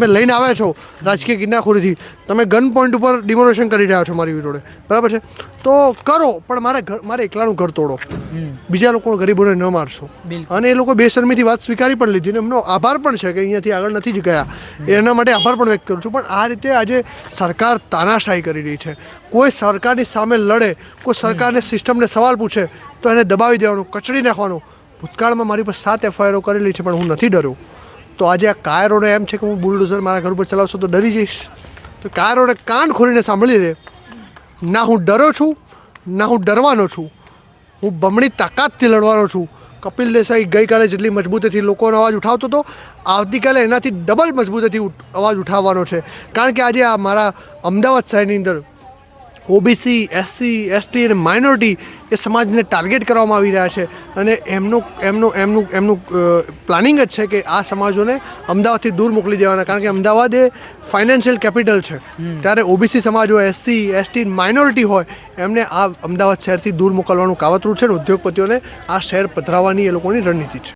તમે લઈને આવ્યા છો રાજકીય કિન્નાખોરીથી, તમે ગન પોઈન્ટ ઉપર ડિમોલેશન કરી રહ્યા છો મારી જોડે, બરાબર છે? તો કરો, પણ મારે એકલાનું ઘર તોડો, બીજા લોકો ગરીબોને ન મારશો. અને એ લોકો બેશરમીથી વાત સ્વીકારી પણ લીધી ને એમનો આભાર પણ છે કે અહીંયાથી આગળ નથી જ ગયા, એના માટે આભાર પણ વ્યક્ત કરું છું. પણ આ રીતે આજે સરકાર તાનાશાહી કરી રહી છે. કોઈ સરકારની સામે લડે, કોઈ સરકારને સિસ્ટમને સવાલ પૂછે તો એને દબાવી દેવાનું, કચડી નાખવાનું. ભૂતકાળમાં મારી પર 7 FIR કરેલી છે, પણ હું નથી ડર્યો. તો આજે આ કાયરોને એમ છે કે હું બુલડોઝર મારા ઘર ઉપર ચલાવશો તો ડરી જઈશ. તો કાયરોને કાન ખોલીને સાંભળી લે, ના હું ડરો છું, ના હું ડરવાનો છું, હું બમણી તાકાતથી લડવાનો છું. કપિલ દેસાઈ ગઈકાલે જેટલી મજબૂતીથી લોકોનો અવાજ ઉઠાવતો હતો, આવતીકાલે એનાથી ડબલ મજબૂતીથી અવાજ ઉઠાવવાનો છે. કારણ કે આજે આ મારા અમદાવાદ શહેરની અંદર OBC, SC, ST અને માઇનોરિટી એ સમાજને ટાર્ગેટ કરવામાં આવી રહ્યા છે. અને એમનું પ્લાનિંગ જ છે કે આ સમાજોને અમદાવાદથી દૂર મોકલી દેવાના. કારણ કે અમદાવાદ એ ફાઇનાન્શિયલ કેપિટલ છે, ત્યારે OBC સમાજ હોય, SC, ST માઇનોરિટી હોય, એમને આ અમદાવાદ શહેરથી દૂર મોકલવાનું કાવતરું છે. ને ઉદ્યોગપતિઓને આ શહેર પધરાવવાની એ લોકોની રણનીતિ છે.